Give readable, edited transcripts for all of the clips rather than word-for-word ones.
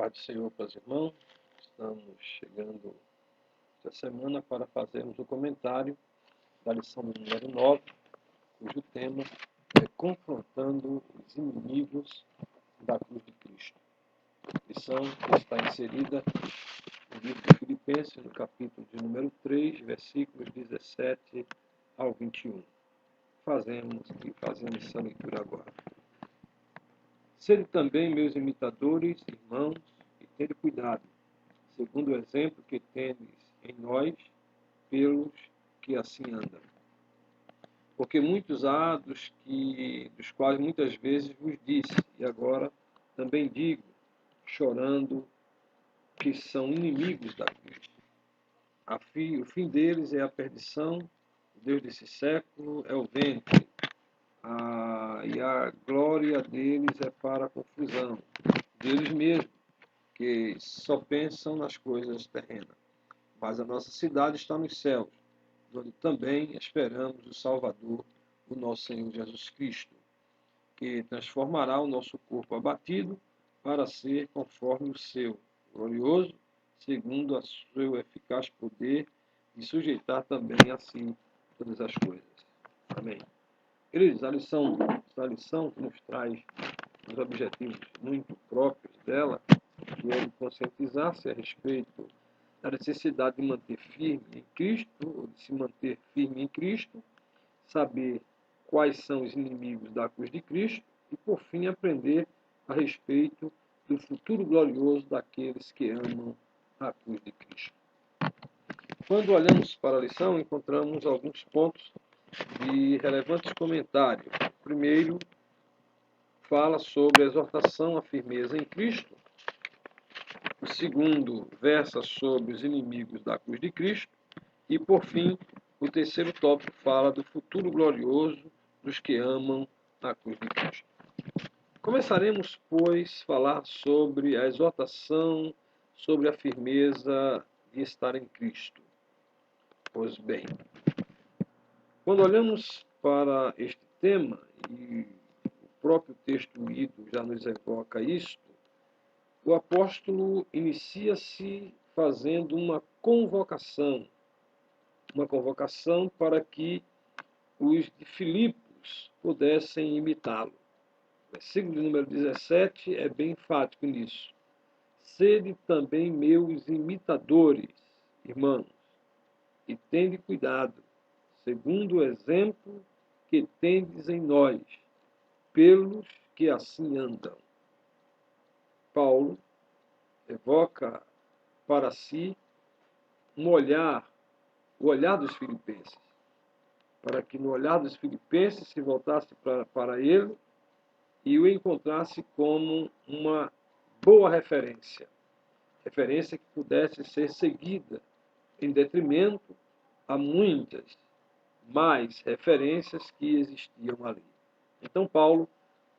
Paz do Senhor para os irmãos. Estamos chegando esta semana para fazermos o comentário da lição número 9, cujo tema é Confrontando os Inimigos da Cruz de Cristo. Lição que está inserida no livro de Filipenses, no capítulo de número 3, versículos 17 ao 21. Fazemos essa leitura agora. Sede também meus imitadores, irmãos, e tende cuidado, segundo o exemplo que tendes em nós, pelos que assim andam. Porque muitos há dos quais muitas vezes vos disse, e agora também digo, chorando, que são inimigos da cruz. O fim deles é a perdição, o Deus desse século é o ventre, e a glória deles é para a confusão deles mesmos, que só pensam nas coisas terrenas. Mas a nossa cidade está nos céus, onde também esperamos o Salvador, o nosso Senhor Jesus Cristo, que transformará o nosso corpo abatido para ser conforme o seu, glorioso, segundo o seu eficaz poder, e sujeitar também a si todas as coisas. Amém. Queridos, essa lição que nos traz os objetivos muito próprios dela, que é de conscientizar-se a respeito da necessidade de manter firme em Cristo, ou de se manter firme em Cristo, saber quais são os inimigos da cruz de Cristo e, por fim, aprender a respeito do futuro glorioso daqueles que amam a cruz de Cristo. Quando olhamos para a lição, encontramos alguns pontos de relevantes comentários. O primeiro fala sobre a exortação à firmeza em Cristo. O segundo versa sobre os inimigos da cruz de Cristo. E, por fim, o terceiro tópico fala do futuro glorioso dos que amam a cruz de Cristo. Começaremos, pois, a falar sobre a exortação, sobre a firmeza de estar em Cristo. Pois bem, quando olhamos para este tema, e o próprio texto lido já nos evoca isto, o apóstolo inicia-se fazendo uma convocação para que os de Filipos pudessem imitá-lo. O versículo de número 17 é bem enfático nisso. Sede também meus imitadores, irmãos, e tende cuidado, segundo o exemplo que tendes em nós, pelos que assim andam. Paulo evoca para si o olhar dos filipenses, para que no olhar dos filipenses se voltasse para ele e o encontrasse como uma boa referência que pudesse ser seguida, em detrimento a muitas mais referências que existiam ali. Então Paulo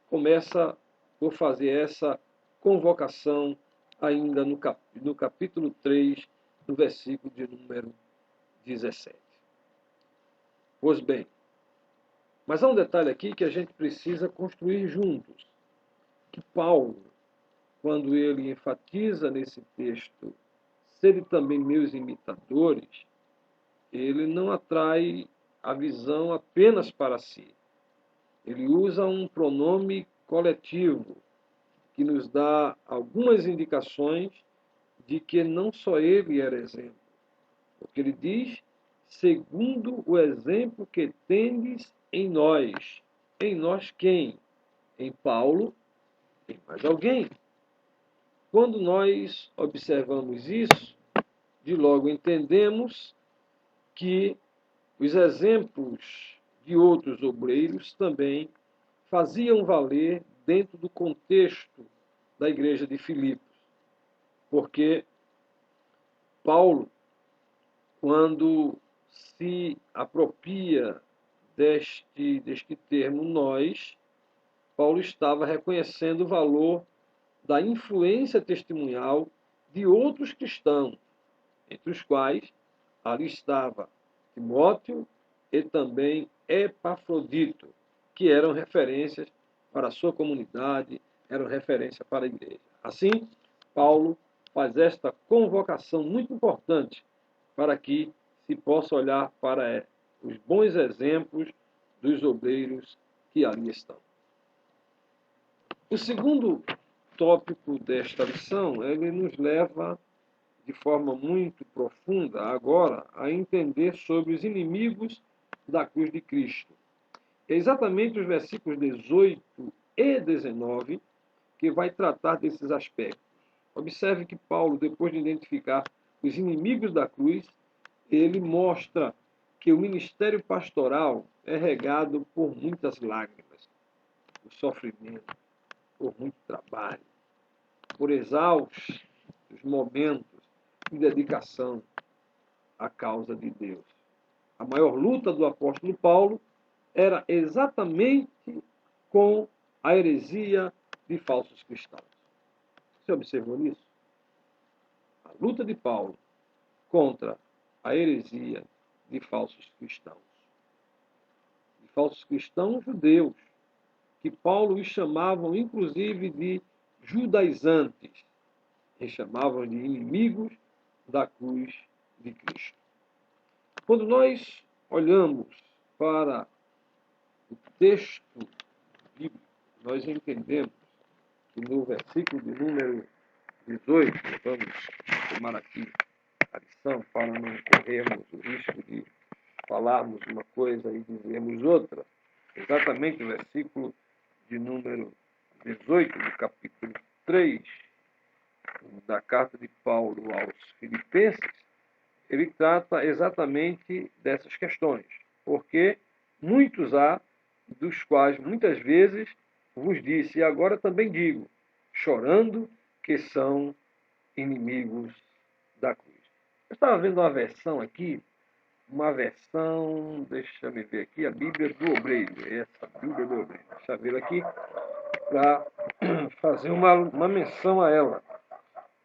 começa por fazer essa convocação ainda no capítulo 3, no versículo de número 17. Pois bem, mas há um detalhe aqui que a gente precisa construir juntos. Que Paulo, quando ele enfatiza nesse texto, sede também meus imitadores, ele não atrai a visão apenas para si. Ele usa um pronome coletivo que nos dá algumas indicações de que não só ele era exemplo. Porque ele diz, segundo o exemplo que tendes em nós. Em nós quem? Em Paulo, em mais alguém. Quando nós observamos isso, de logo entendemos que os exemplos de outros obreiros também faziam valer dentro do contexto da igreja de Filipos. Porque Paulo, quando se apropria deste termo nós, Paulo estava reconhecendo o valor da influência testemunhal de outros cristãos, entre os quais ali estava Timóteo e também Epafrodito, que eram referências para a sua comunidade, eram referência para a igreja. Assim, Paulo faz esta convocação muito importante para que se possa olhar para os bons exemplos dos obreiros que ali estão. O segundo tópico desta lição, ele nos leva de forma muito profunda agora a entender sobre os inimigos da cruz de Cristo. É exatamente os versículos 18 e 19 que vai tratar desses aspectos. Observe que Paulo, depois de identificar os inimigos da cruz, ele mostra que o ministério pastoral é regado por muitas lágrimas, por sofrimento, por muito trabalho, por exaustos momentos de dedicação à causa de Deus. A maior luta do apóstolo Paulo era exatamente com a heresia de falsos cristãos. Você observou isso? A luta de Paulo contra a heresia de falsos cristãos. De falsos cristãos judeus, que Paulo os chamavam inclusive de judaizantes. Eles chamavam de inimigos da cruz de Cristo. Quando nós olhamos para o texto bíblico, nós entendemos que no versículo de número 18, vamos tomar aqui a lição para não corrermos o risco de falarmos uma coisa e dizermos outra. Exatamente o versículo de número 18, do capítulo 3 da carta de Paulo aos Filipenses, ele trata exatamente dessas questões, porque muitos há, dos quais muitas vezes vos disse, e agora também digo, chorando, que são inimigos da cruz. Eu estava vendo uma versão aqui, deixa eu ver aqui, a Bíblia do Obreiro, essa Bíblia do Obreiro, deixa eu ver aqui, para fazer uma menção a ela,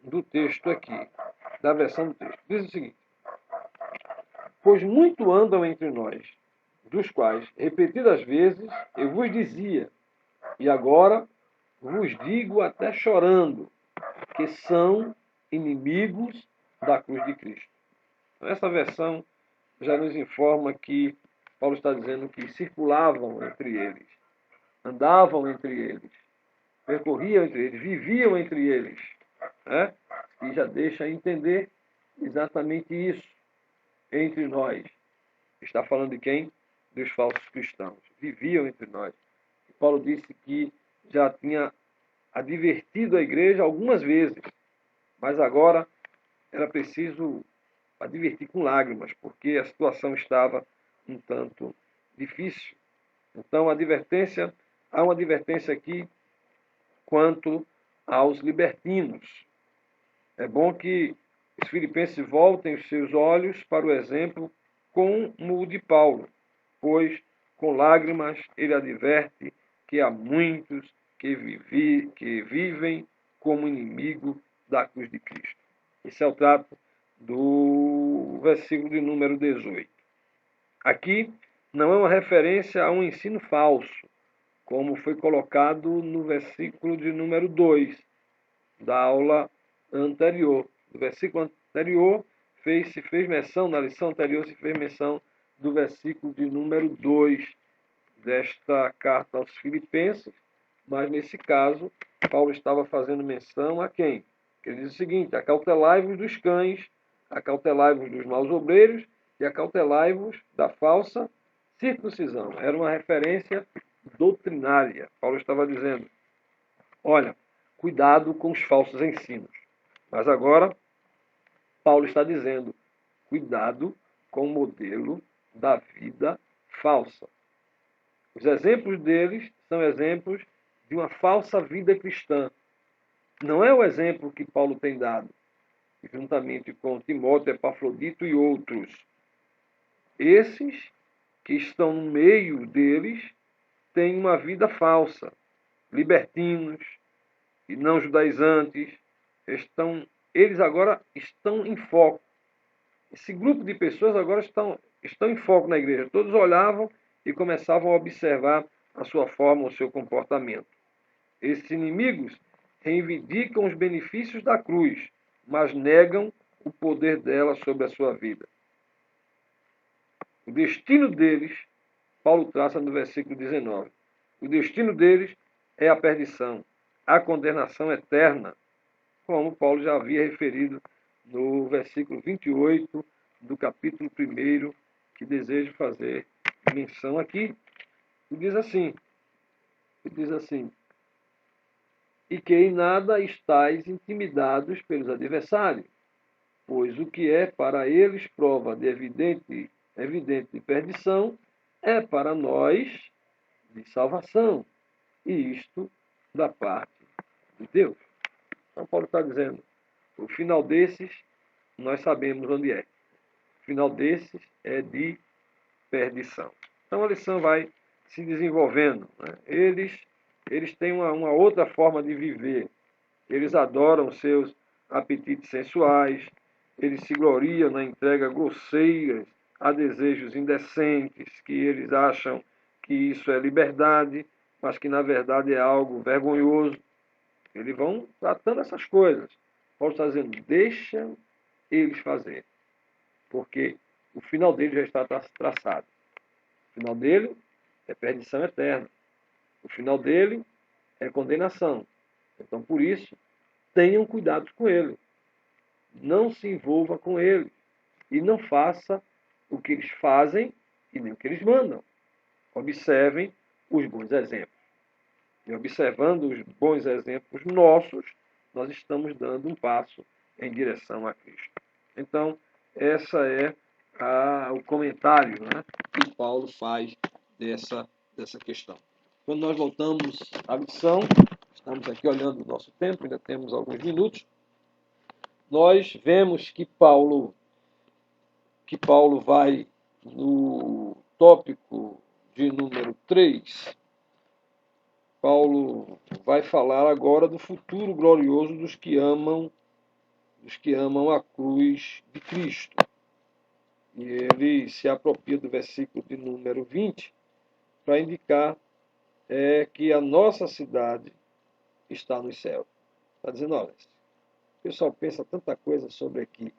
do texto aqui, da versão do texto. Diz o seguinte: pois muito andam entre nós, dos quais, repetidas vezes, eu vos dizia, e agora vos digo até chorando, que são inimigos da cruz de Cristo. Então, essa versão já nos informa que Paulo está dizendo que circulavam entre eles, andavam entre eles, percorriam entre eles, viviam entre eles, né? E já deixa entender exatamente isso entre nós. Está falando de quem? Dos falsos cristãos. Viviam entre nós. E Paulo disse que já tinha advertido a igreja algumas vezes, mas agora era preciso advertir com lágrimas, porque a situação estava um tanto difícil. Então, há uma advertência aqui quanto aos libertinos. É bom que os filipenses voltem os seus olhos para o exemplo como o de Paulo, pois com lágrimas ele adverte que há muitos que vivem como inimigo da cruz de Cristo. Esse é o trato do versículo de número 18. Aqui não é uma referência a um ensino falso, como foi colocado no versículo de número 2 da aula anterior. No versículo anterior, se fez menção, na lição anterior se fez menção do versículo de número 2 desta carta aos Filipenses, mas nesse caso, Paulo estava fazendo menção a quem? Ele diz o seguinte: acautelai-vos dos cães, acautelai-vos dos maus obreiros e acautelai-vos da falsa circuncisão. Era uma referência doutrinária. Paulo estava dizendo, olha, cuidado com os falsos ensinos. Mas agora, Paulo está dizendo, cuidado com o modelo da vida falsa. Os exemplos deles são exemplos de uma falsa vida cristã. Não é o exemplo que Paulo tem dado, juntamente com Timóteo, Epafrodito e outros. Esses que estão no meio deles têm uma vida falsa. Libertinos e não judaizantes, eles agora estão em foco. Esse grupo de pessoas agora estão em foco na igreja. Todos olhavam e começavam a observar a sua forma, o seu comportamento. Esses inimigos reivindicam os benefícios da cruz, mas negam o poder dela sobre a sua vida. O destino deles, Paulo traça no versículo 19, o destino deles é a perdição, a condenação eterna, como Paulo já havia referido no versículo 28 do capítulo 1, que desejo fazer menção aqui. E diz assim, e que em nada estáis intimidados pelos adversários, pois o que é para eles prova de evidente perdição, é para nós de salvação, e isto da parte de Deus. Então Paulo está dizendo, o final desses, nós sabemos onde é. O final desses é de perdição. Então a lição vai se desenvolvendo. Né? Eles têm uma outra forma de viver. Eles adoram seus apetites sensuais, eles se gloriam na entrega grosseira a desejos indecentes, que eles acham que isso é liberdade, mas que na verdade é algo vergonhoso. Eles vão tratando essas coisas. Paulo está dizendo, deixa eles fazer, porque o final dele já está traçado. O final dele é perdição eterna. O final dele é condenação. Então, por isso, tenham cuidado com ele. Não se envolva com ele. E não faça o que eles fazem e nem o que eles mandam. Observem os bons exemplos. E observando os bons exemplos nossos, nós estamos dando um passo em direção a Cristo. Então, essa é o comentário, né, que Paulo faz dessa questão. Quando nós voltamos à lição, estamos aqui olhando o nosso tempo, ainda temos alguns minutos, nós vemos que Paulo vai no tópico de número 3, Paulo vai falar agora do futuro glorioso dos que amam a cruz de Cristo. E ele se apropria do versículo de número 20 para indicar que a nossa cidade está nos céus. Está dizendo, olha, o pessoal pensa tanta coisa sobre aqui,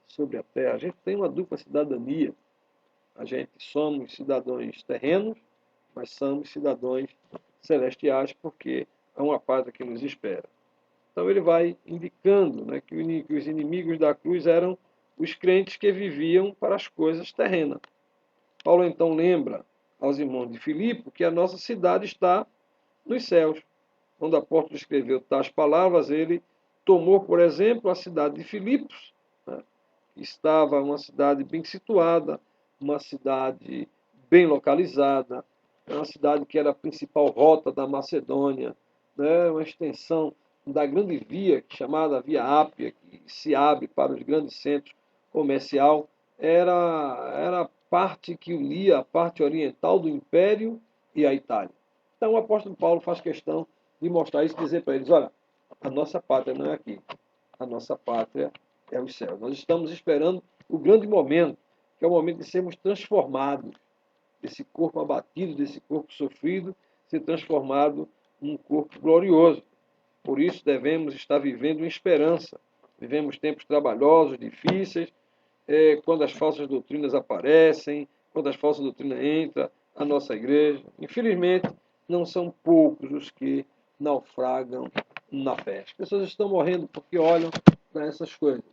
sobre a terra. A gente tem uma dupla cidadania. A gente somos cidadãos terrenos, mas somos cidadãos celestiais, porque há uma pátria que nos espera. Então ele vai indicando, né, que os inimigos da cruz eram os crentes que viviam para as coisas terrenas. Paulo então lembra aos irmãos de Filipe que a nossa cidade está nos céus. Quando o apóstolo escreveu tais palavras, ele tomou, por exemplo, a cidade de Filipos, né, que estava uma cidade bem situada, uma cidade bem localizada, uma cidade que era a principal rota da Macedônia, né, uma extensão da grande via, chamada Via Ápia, que se abre para os grandes centros comercial, era a parte que unia a parte oriental do Império e a Itália. Então o apóstolo Paulo faz questão de mostrar isso e dizer para eles, olha, a nossa pátria não é aqui, a nossa pátria é os céus. Nós estamos esperando o grande momento, que é o momento de sermos transformados, desse corpo abatido, desse corpo sofrido, ser transformado num corpo glorioso. Por isso devemos estar vivendo em esperança. Vivemos tempos trabalhosos, difíceis, quando as falsas doutrinas aparecem, quando as falsas doutrinas entram na nossa igreja. Infelizmente, não são poucos os que naufragam na fé. As pessoas estão morrendo porque olham para essas coisas,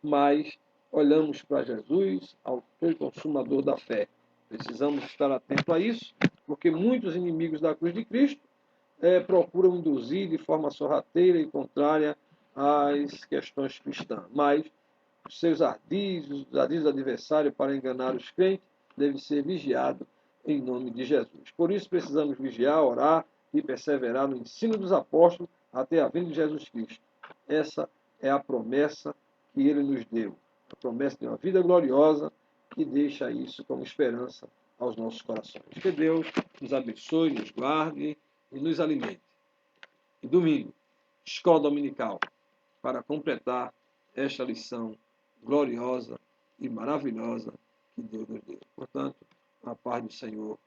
mas olhamos para Jesus, autor e consumador da fé. Precisamos estar atentos a isso, porque muitos inimigos da cruz de Cristo procuram induzir de forma sorrateira e contrária às questões cristãs. Mas os seus ardis, os ardis do adversário para enganar os crentes, devem ser vigiados em nome de Jesus. Por isso precisamos vigiar, orar e perseverar no ensino dos apóstolos até a vinda de Jesus Cristo. Essa é a promessa que ele nos deu. A promessa de uma vida gloriosa que deixa isso como esperança aos nossos corações. Que Deus nos abençoe, nos guarde e nos alimente. E domingo, escola dominical, para completar esta lição gloriosa e maravilhosa que Deus nos deu. Portanto, a paz do Senhor